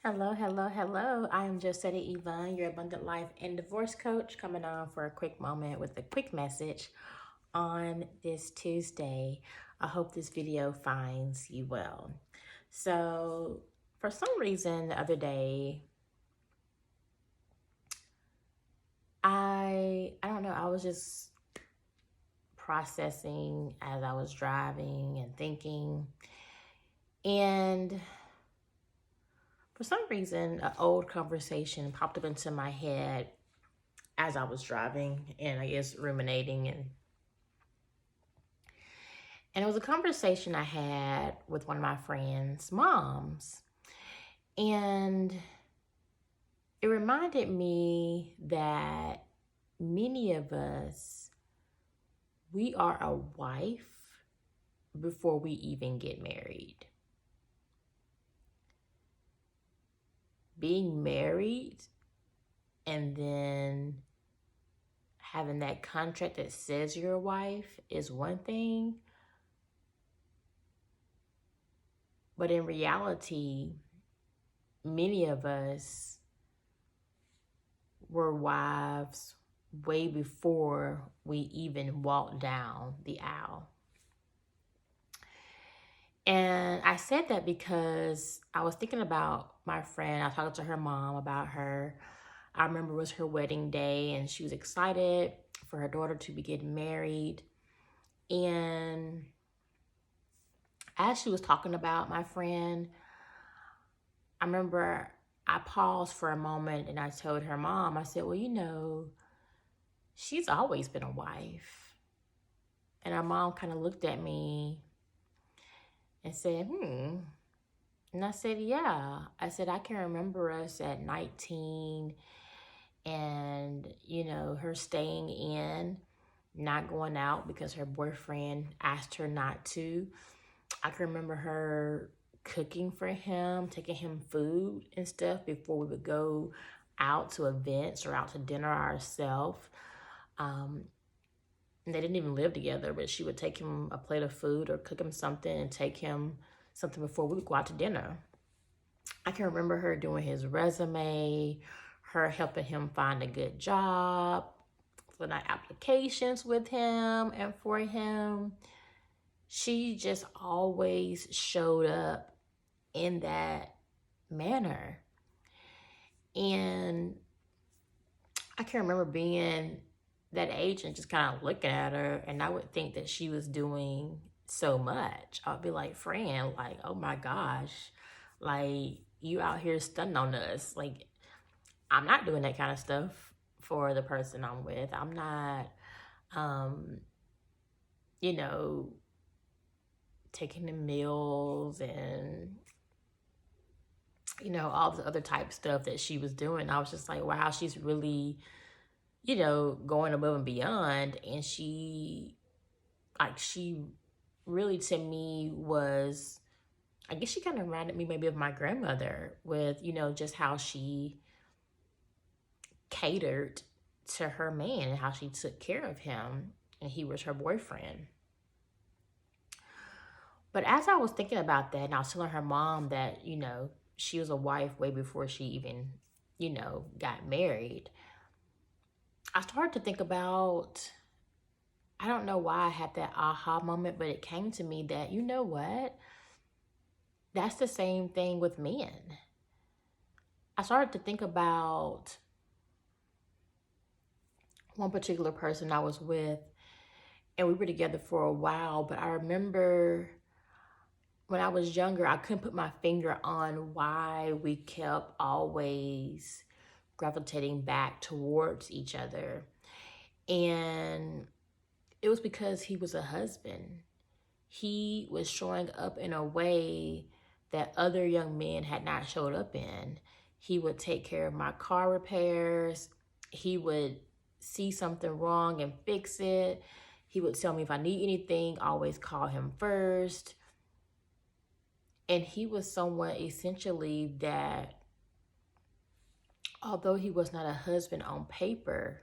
Hello, hello, hello. I am Josetta Yvonne, your abundant life and divorce coach, coming on for a quick moment with a quick message on this Tuesday. I hope this video finds you well. So, for some reason, the other day, I don't know, I was just processing as I was driving and thinking, and for some reason, an old conversation popped up into my head as I was driving and I guess ruminating and it was a conversation I had with one of my friends' moms. And it reminded me that many of us, we are a wife before we even get married. Being married and then having that contract that says you're a wife is one thing. But in reality, many of us were wives way before we even walked down the aisle. And I said that because I was thinking about my friend. I was talking to her mom about her. I remember it was her wedding day and she was excited for her daughter to be getting married. And as she was talking about my friend, I remember I paused for a moment and I told her mom, I said, well, she's always been a wife. And our mom kind of looked at me and said, And I said, yeah. I said, I can remember us at 19 and, her staying in, not going out because her boyfriend asked her not to. I can remember her cooking for him, taking him food and stuff before we would go out to events or out to dinner ourselves. And they didn't even live together, but she would take him a plate of food or cook him something and take him something before we would go out to dinner. I can remember her doing his resume, her helping him find a good job, filling out applications with him and for him. She just always showed up in that manner. And I can remember being that age and just kind of looking at her, and I would think that she was doing so much. I'd be like, friend, like, oh my gosh, like, you out here stunting on us. Like, I'm not doing that kind of stuff for the person I'm with. I'm not, um, taking the meals and, all the other type stuff that she was doing. I was just like, wow, she's really, going above and beyond. And she really to me was, I guess she kind of reminded me maybe of my grandmother with, just how she catered to her man and how she took care of him, and he was her boyfriend. But as I was thinking about that, and I was telling her mom that, she was a wife way before she even, got married, I started to think about, I don't know why I had that aha moment, but it came to me that, you know what? That's the same thing with men. I started to think about one particular person I was with, and we were together for a while, but I remember when I was younger, I couldn't put my finger on why we kept always gravitating back towards each other. And it was because he was a husband. He was showing up in a way that other young men had not showed up in. He would take care of my car repairs. He would see something wrong and fix it. He would tell me if I need anything, always call him first. And he was someone essentially that, although he was not a husband on paper,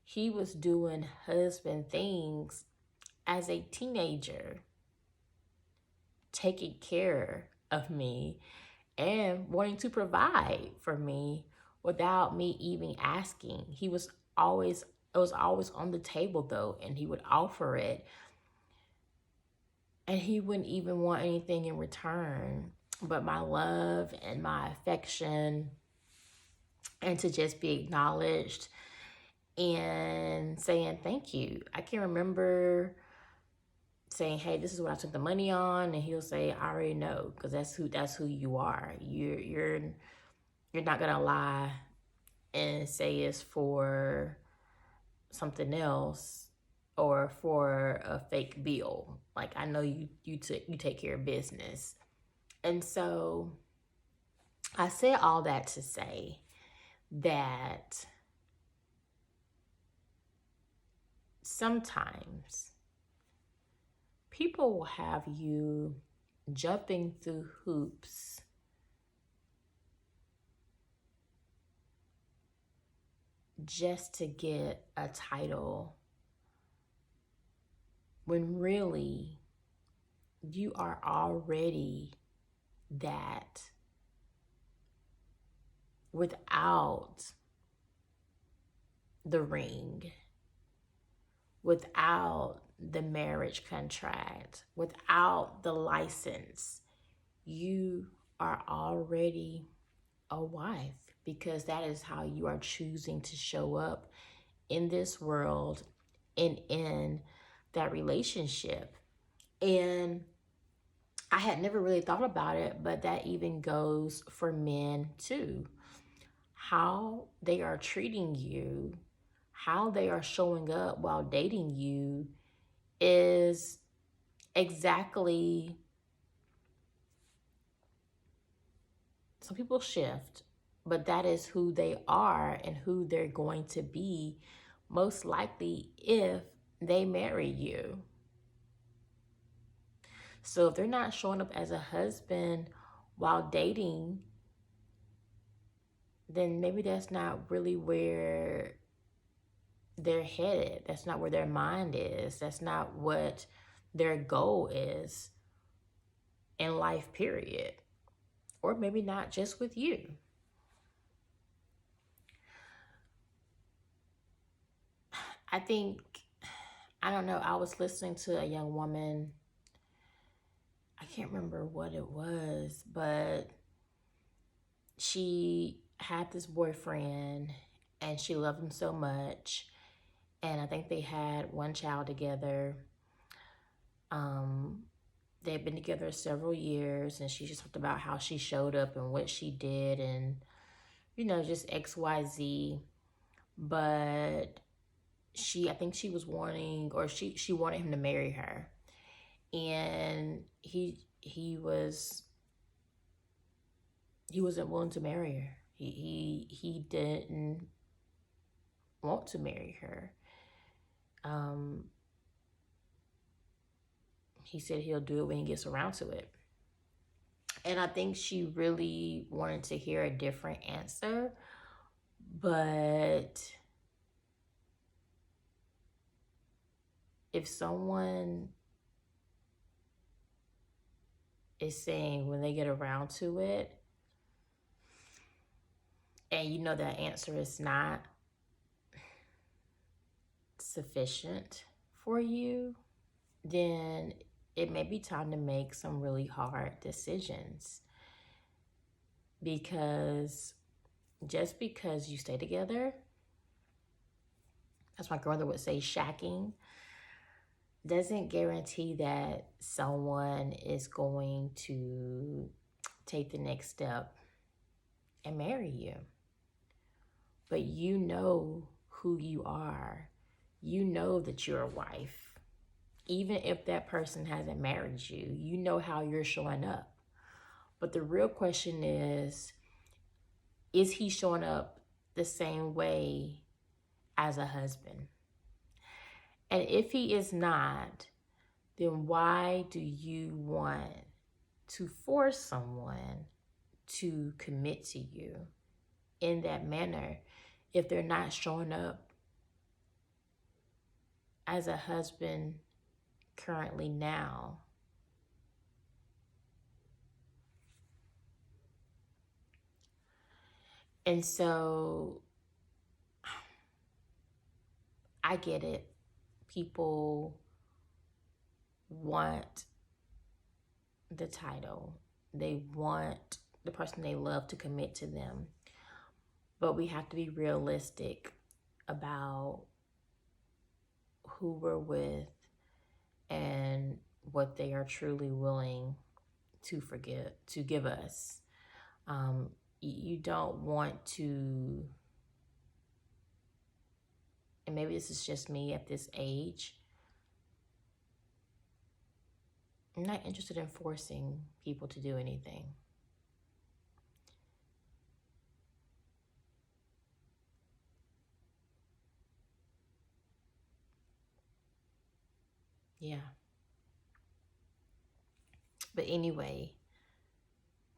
he was doing husband things as a teenager, taking care of me and wanting to provide for me without me even asking. It was always on the table though, and he would offer it, and he wouldn't even want anything in return but my love and my affection, and to just be acknowledged and saying thank you. I can remember saying, "Hey, this is what I took the money on," and he'll say, "I already know," because that's who you are. You're not gonna lie and say it's for something else or for a fake bill. Like, I know you take care of business. And so I said all that to say that sometimes people will have you jumping through hoops just to get a title, when really you are already that without the ring, without the marriage contract, without the license. You are already a wife, because that is how you are choosing to show up in this world and in that relationship. And I had never really thought about it, but that even goes for men too. How they are treating you, how they are showing up while dating you is exactly, some people shift, but that is who they are and who they're going to be, most likely, if they marry you. So if they're not showing up as a husband while dating, then maybe that's not really where they're headed. That's not where their mind is. That's not what their goal is in life, period. Or maybe not just with you. I think, I don't know, I was listening to a young woman. I can't remember what it was, but she had this boyfriend and she loved him so much. And I think they had one child together. They had been together several years, and she just talked about how she showed up and what she did, and just XYZ. But I think she was wanting, or she wanted him to marry her, and he wasn't willing to marry her. He didn't want to marry her. He said he'll do it when he gets around to it. And I think she really wanted to hear a different answer, but if someone is saying when they get around to it, and that answer is not sufficient for you, then it may be time to make some really hard decisions. Because just because you stay together, as my grandmother would say, shacking, doesn't guarantee that someone is going to take the next step and marry you. But you know who you are. You know that you're a wife. Even if that person hasn't married you, you know how you're showing up. But the real question is he showing up the same way as a husband? And if he is not, then why do you want to force someone to commit to you in that manner if they're not showing up as a husband currently now? And so I get it. People want the title, they want the person they love to commit to them. But we have to be realistic about who we're with and what they are truly willing to give us. You don't want to, and maybe this is just me at this age, I'm not interested in forcing people to do anything. Yeah. But anyway,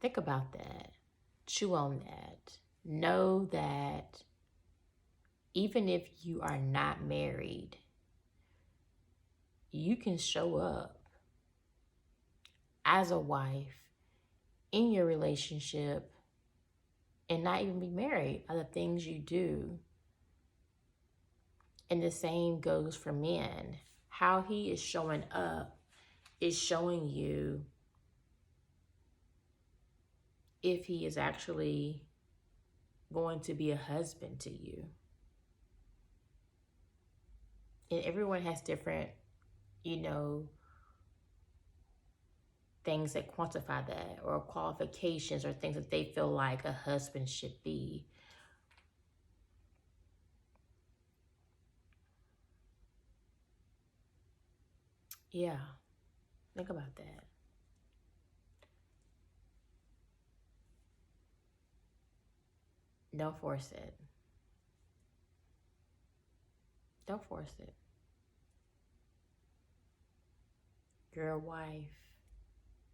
think about that. Chew on that. Know that even if you are not married, you can show up as a wife in your relationship and not even be married are the things you do. And the same goes for men. How he is showing up is showing you if he is actually going to be a husband to you. And everyone has different, things that quantify that, or qualifications, or things that they feel like a husband should be. Yeah, think about that. Don't force it. Don't force it. You're a wife,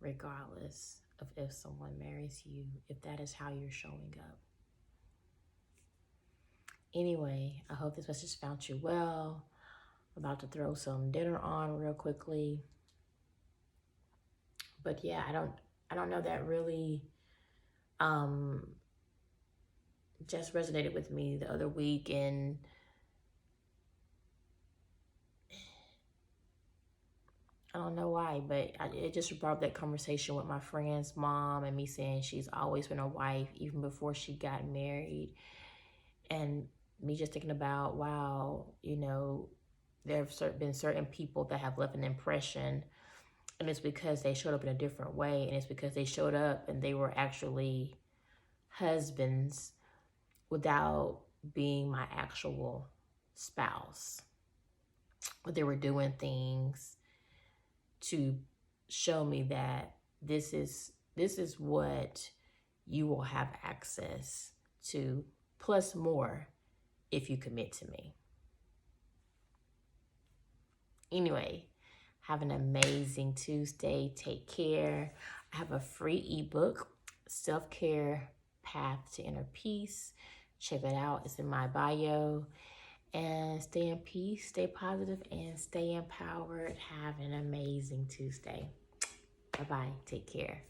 regardless of if someone marries you, if that is how you're showing up. Anyway, I hope this message found you well. I'm about to throw some dinner on real quickly. But yeah, I don't know, that really just resonated with me the other week, and I don't know why, but it just brought up that conversation with my friend's mom and me saying she's always been a wife even before she got married. And me just thinking about, wow, there have been certain people that have left an impression, and it's because they showed up in a different way, and it's because they showed up and they were actually husbands without being my actual spouse. But they were doing things to show me that this is what you will have access to, plus more, if you commit to me. Anyway, have an amazing Tuesday. Take care. I have a free ebook, Self-Care Path to Inner Peace. Check it out. It's in my bio. And stay in peace, stay positive, and stay empowered. Have an amazing Tuesday. Bye-bye. Take care.